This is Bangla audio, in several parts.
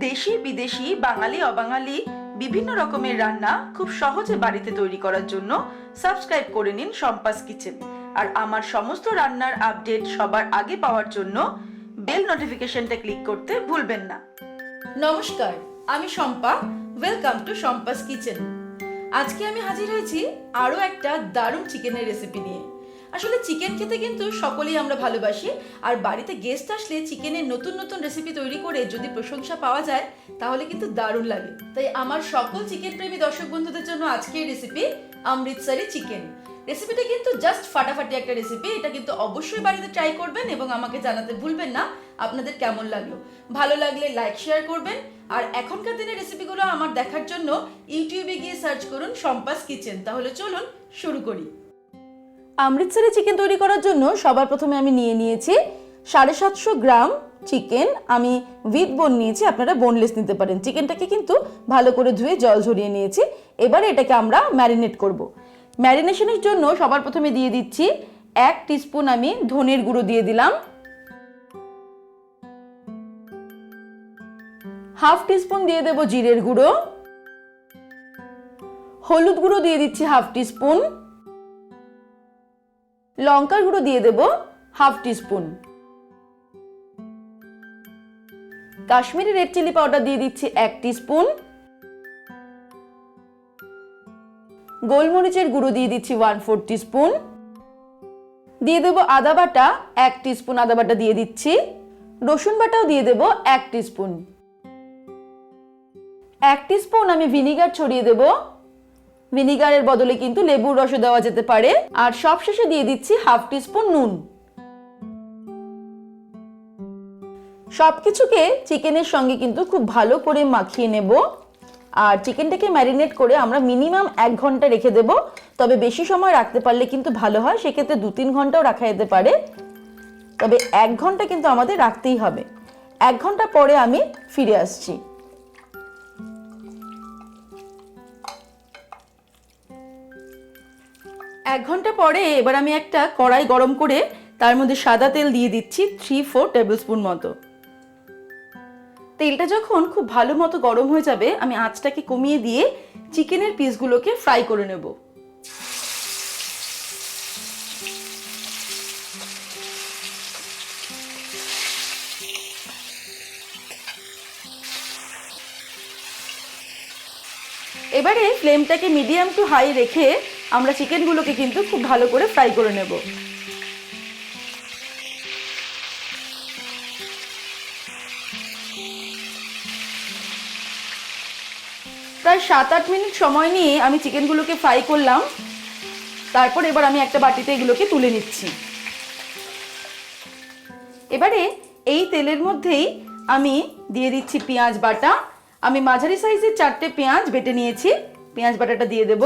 দেশি বিদেশি বাঙালি অবাঙালি বিভিন্ন রকমের রান্না খুব সহজে বাড়িতে তৈরি করার জন্য সাবস্ক্রাইব করে নিন শম্পাস কিচেন। আর আমার সমস্ত রান্নার আপডেট সবার আগে পাওয়ার জন্য বেল নোটিফিকেশনটা ক্লিক করতে ভুলবেন না। নমস্কার, আমি Shampa. Welcome to Shampa's kitchen. আজকে আমি হাজির হয়েছি আরও একটা দারুণ চিকেনের রেসিপি নিয়ে। আসলে চিকেন খেতে কিন্তু সকলেই আমরা ভালোবাসি, আর বাড়িতে গেস্ট আসলে চিকেনের নতুন নতুন রেসিপি তৈরি করে যদি প্রশংসা পাওয়া যায় তাহলে কিন্তু দারুণ লাগে। তাই আমার সকল চিকেন প্রেমী দর্শক বন্ধুদের জন্য আজকের রেসিপি অমৃতসরি চিকেন। রেসিপিটা কিন্তু জাস্ট ফাটাফাটি একটা রেসিপি। এটা কিন্তু অবশ্যই বাড়িতে ট্রাই করবেন এবং আমাকে জানাতে ভুলবেন না আপনাদের কেমন লাগলো। ভালো লাগলে লাইক শেয়ার করবেন। আর এখনকার দিনের রেসিপিগুলো আমার দেখার জন্য ইউটিউবে গিয়ে সার্চ করুন শম্পাস কিচেন। তাহলে চলুন শুরু করি। অমৃতসরি চিকেন তৈরি করার জন্য সবার প্রথমে আমি নিয়ে নিয়েছি 750 গ্রাম চিকেন। আমি উইথ বোন নিয়েছি, আপনারা বোনলেস নিতে পারেন। চিকেনটাকে কিন্তু ভালো করে ধুয়ে জল ঝরিয়ে নিয়েছি। এবারে এটাকে আমরা ম্যারিনেট করব। ম্যারিনেশনের জন্য সবার প্রথমে দিয়ে দিচ্ছি 1 টিস্পুন আমি ধনের গুঁড়ো দিয়ে দিলাম, 1/2 টিস্পুন দিয়ে দেব জিরের গুঁড়ো, হলুদ গুঁড়ো দিয়ে দিচ্ছি 1/2 টিস্পুন, লঙ্কার গুঁড়ো দিয়ে দেব 1/2 teaspoon, Kashmiri red chilli powder দিয়ে দিচ্ছি 1 টিস্পুন, গোলমরিচের গুঁড়ো দিয়ে দিচ্ছি 1/4 টিস্পুন, দিয়ে দেব আদা বাটা 1 টিস্পুন, আদা বাটা দিয়ে দিচ্ছি, রসুন বাটাও দিয়ে দেব 1 টিস্পুন, 1 টিস্পুন আমি ভিনিগার ছড়িয়ে দেব। ভিনিগারের বদলে কিন্তু লেবুর রস দেওয়া যেতে পারে। আর সবশেষে দিয়ে দিচ্ছি 1/2 টিস্পুন নুন। সবকিছুকে চিকেনের সঙ্গে কিন্তু খুব ভালো করে মাখিয়ে নেব। আর চিকেনটাকে ম্যারিনেট করে আমরা মিনিমাম 1 ঘন্টা রেখে দেব। তবে বেশি সময় রাখতে পারলে কিন্তু ভালো হয়, সেক্ষেত্রে 2-3 ঘন্টাও রাখা যেতে পারে। তবে 1 ঘন্টা কিন্তু আমাদের রাখতেই হবে। 1 ঘন্টা পরে আমি ফিরে আসছি। 1 ঘন্টা পরে এবার আমি একটা কড়াই গরম করে তার মধ্যে সাদা তেল দিয়ে দিচ্ছি 3-4 টেবিল স্পুন মতো। তেলটা যখন খুব ভালো মতো গরম হয়ে যাবে আমি আঁচটাকে কমিয়ে দিয়ে চিকেনের পিসগুলোকে ফ্রাই করে নেব। এবারে ফ্লেমটাকে মিডিয়াম টু হাই রেখে আমরা চিকেনগুলোকে কিন্তু খুব ভালো করে ফ্রাই করে নেব। প্রায় 7-8 মিনিট সময় নিয়ে আমি চিকেনগুলোকে ফ্রাই করলাম। তারপর এবার আমি একটা বাটিতে এগুলোকে তুলে নিচ্ছি। এবারে এই তেলের মধ্যেই আমি দিয়ে দিচ্ছি পেঁয়াজ বাটা। আমি মাঝারি সাইজের 4টে পেঁয়াজ বেটে নিয়েছি। পেঁয়াজ বাটাটা দিয়ে দেব।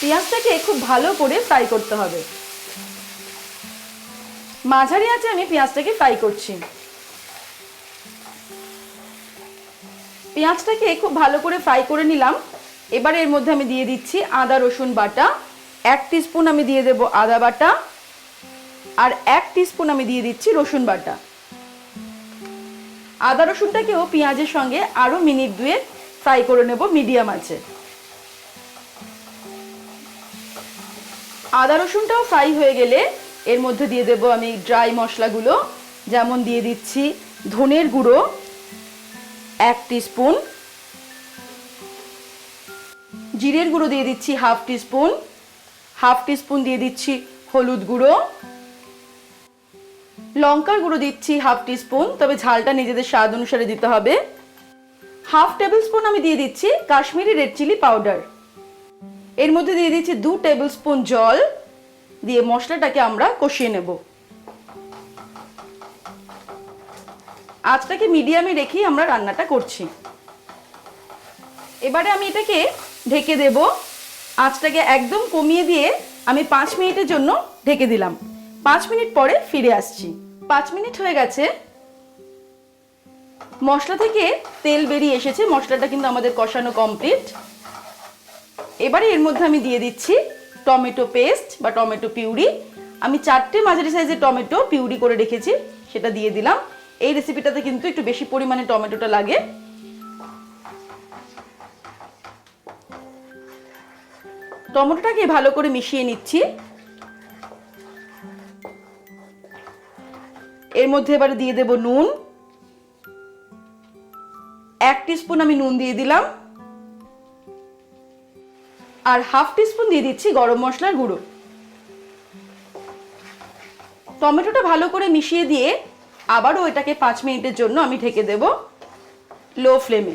পেঁয়াজটাকে খুব ভালো করে ফ্রাই করতে হবে। মাঝারি আঁচে আমি পেঁয়াজটাকে ফ্রাই করছি। পেঁয়াজটাকে খুব ভালো করে ফ্রাই করে নিলাম। এবারে এর মধ্যে আমি দিয়ে দিচ্ছি আদা রসুন বাটা। 1 টিস্পুন আমি দিয়ে দেব আদা বাটা, আর 1 টিস্পুন আমি দিয়ে দিচ্ছি রসুন বাটা। আদা রসুনটাকেও পেঁয়াজের সঙ্গে আরো মিনিট 2 ফ্রাই করে নেব মিডিয়াম আঁচে। আদা রসুনটাও ফ্রাই হয়ে গেলে এর মধ্যে দিয়ে দেব আমি ড্রাই মশলাগুলো। যেমন দিয়ে দিচ্ছি ধনের গুঁড়ো 1 টিস্পুন, জিরের গুঁড়ো দিয়ে দিচ্ছি 1/2 টিস্পুন, 1/2 টিস্পুন দিয়ে দিচ্ছি হলুদ গুঁড়ো, লঙ্কার গুঁড়ো দিচ্ছি 1/2 টিস্পুন, তবে ঝালটা নিজেদের স্বাদ অনুসারে দিতে হবে। 1/2 টেবিল স্পুন আমি দিয়ে দিচ্ছি কাশ্মীরি রেড চিলি পাউডার। এর মধ্যে দিয়ে দিচ্ছি 2 টেবিল স্পুন জল দিয়ে মশলাটাকে আমরা কষিয়ে নেব। আঁচটাকে মিডিয়ামে রেখেই আমরা রান্নাটা করছি। এবারে আমি এটাকে ঢেকে দেব। আঁচটাকে একদম কমিয়ে দিয়ে আমি 5 মিনিটের জন্য ঢেকে দিলাম। 5 মিনিট পরে ফিরে আসছি। 5 মিনিট হয়ে গেছে। মশলা থেকে তেল বেরিয়ে এসেছে। মশলাটা কিন্তু আমাদের কষানো কমপ্লিট। এবারে এর মধ্যে আমি দিয়ে দিচ্ছি টমেটো পেস্ট বা টমেটো পিউরি। আমি 4টে মাঝারি সাইজের টমেটো পিউরি করে রেখেছি, সেটা দিয়ে দিলাম। এই রেসিপিটাতে কিন্তু একটু বেশি পরিমাণে টমেটোটা লাগে। টমেটোটাকে ভালো করে মিশিয়ে নিচ্ছি। এর মধ্যে এবারে দিয়ে দেব নুন। 1 টিস্পুন আমি নুন দিয়ে দিলাম, আর 1/2 টিস্পুন দিয়ে দিচ্ছি গরম মশলার গুঁড়ো। টমেটোটা ভালো করে মিশিয়ে দিয়ে আবারও এটাকে 5 মিনিটের জন্য আমি ঢেকে দেব লো ফ্লেমে।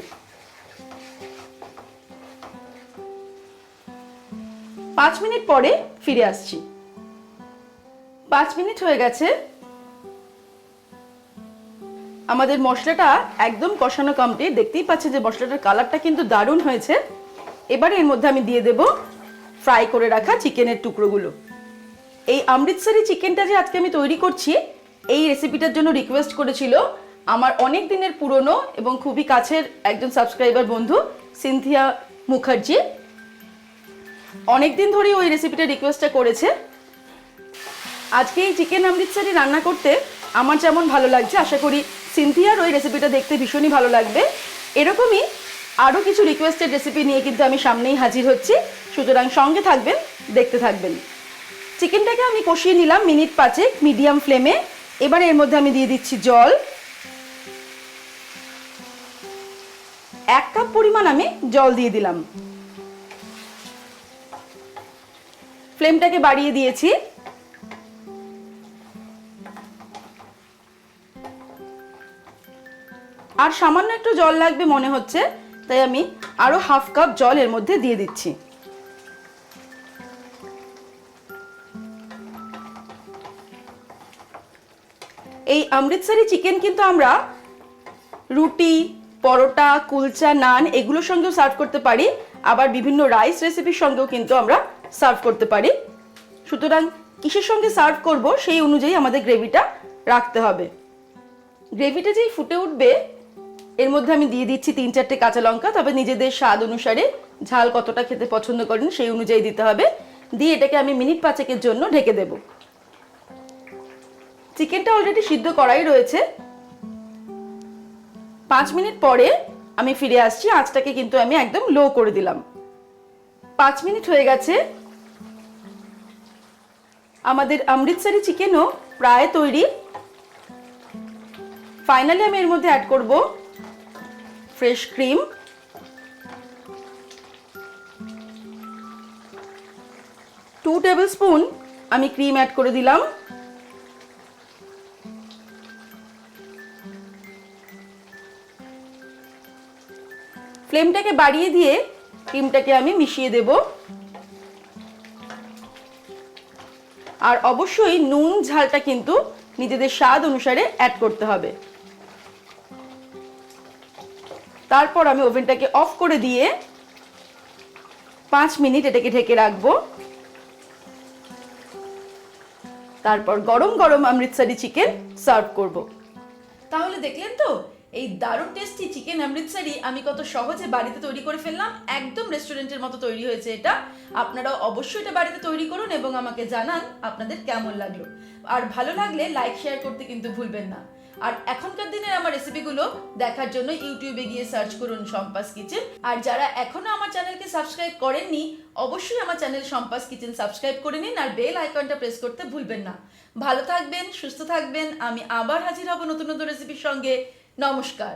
5 মিনিট পরে ফিরে আসছি। 5 মিনিট হয়ে গেছে। আমাদের মশলাটা একদম কষানো কমপ্লিট। দেখতেই পাচ্ছেন যে মশলাটার কালারটা কিন্তু দারুণ হয়েছে। এবারে এর মধ্যে আমি দিয়ে দেব ফ্রাই করে রাখা চিকেনের টুকরোগুলো। এই অমৃতসরি চিকেনটা যে আজকে আমি তৈরি করছি, এই রেসিপিটার জন্য রিকোয়েস্ট করেছিল আমার অনেক দিনের পুরনো এবং খুবই কাছের একজন সাবস্ক্রাইবার বন্ধু সিনথিয়া মুখার্জি। অনেক দিন ধরেই ওই রেসিপিটা রিকোয়েস্টটা করেছে। আজকে এই চিকেন অমৃতসরি রান্না করতে আমার যেমন ভালো লাগছে, আশা করি সিনথিয়ার ওই রেসিপিটা দেখতে ভীষণই ভালো লাগবে। এরকমই আরও কিছু রিকোয়েস্টেড রেসিপি নিয়ে কিন্তু আমি সামনেই হাজির হচ্ছি, সুতরাং সঙ্গে থাকবেন, দেখতে থাকবেন। চিকেনটাকে আমি কষিয়ে নিলাম মিনিট 5 মিডিয়াম ফ্লেমে। এবারে এর মধ্যে আমি দিয়ে দিচ্ছি জল। 1 কাপ পরিমাণ আমি জল দিয়ে দিলাম। ফ্লেমটাকে বাড়িয়ে দিয়েছি। আর সামান্য একটু জল লাগবে মনে হচ্ছে, তাই আমি আরো 1/2 কাপ জল এর মধ্যে দিয়ে দিচ্ছি। এই অমৃতসরি চিকেন কিন্তু আমরা রুটি, পরোটা, কুলচা, নান এগুলোর সঙ্গেও সার্ভ করতে পারি, আবার বিভিন্ন রাইস রেসিপির সঙ্গেও কিন্তু আমরা সার্ভ করতে পারি। সুতরাং কিসের সঙ্গে সার্ভ করব সেই অনুযায়ী আমাদের গ্রেভিটা রাখতে হবে। গ্রেভিটা যেই ফুটে উঠবে এর মধ্যে আমি দিয়ে দিচ্ছি 3-4টে কাঁচা লঙ্কা, তবে নিজেদের স্বাদ অনুসারে ঝাল কতটা খেতে পছন্দ করেন সেই অনুযায়ী দিতে হবে। দিয়ে এটাকে আমি মিনিট 5 জন্য ঢেকে দেব। চিকেনটা অলরেডি সিদ্ধ করাই রয়েছে। 5 মিনিট পরে আমি ফিরে আসছি। আঁচটাকে কিন্তু আমি একদম লো করে দিলাম। 5 মিনিট হয়ে গেছে। আমাদের অমৃতসরি চিকেনও প্রায় তৈরি। ফাইনালি আমি এর মধ্যে অ্যাড করব fresh cream. Two tablespoon আমি ক্রিম অ্যাড করে দিলাম। ফ্লেমটাকে বাড়িয়ে দিয়ে ক্রিমটাকে আমি মিশিয়ে দেব। আর অবশ্যই নুন ঝালটা কিন্তু নিজেদের স্বাদ অনুসারে অ্যাড করতে হবে। তারপর আমি ওভেনটাকে অফ করে দিয়ে 5 মিনিট এটাকে ঢেকে রাখবো। তারপর গরম গরম অমৃতসরি চিকেন সার্ভ করব। তাহলে দেখলেন তো এই দারুণ টেস্টি চিকেন অমৃতসরি আমি কত সহজে বাড়িতে তৈরি করে ফেললাম। একদম রেস্টুরেন্টের মতো তৈরি হয়েছে এটা। আপনারাও অবশ্যই এটা বাড়িতে তৈরি করুন এবং আমাকে জানান আপনাদের কেমন লাগলো। আর ভালো লাগলে লাইক শেয়ার করতে কিন্তু ভুলবেন না। আর এখনকার দিনের আমার রেসিপিগুলো দেখার জন্য ইউটিউবে গিয়ে সার্চ করুন শম্পাস কিচেন। আর যারা এখনো আমার চ্যানেলকে সাবস্ক্রাইব করেননি অবশ্যই আমার চ্যানেল শম্পাস কিচেন সাবস্ক্রাইব করে নিন আর বেল আইকনটা প্রেস করতে ভুলবেন না। ভালো থাকবেন, সুস্থ থাকবেন। আমি আবার হাজির হব নতুন নতুন রেসিপির সঙ্গে। নমস্কার।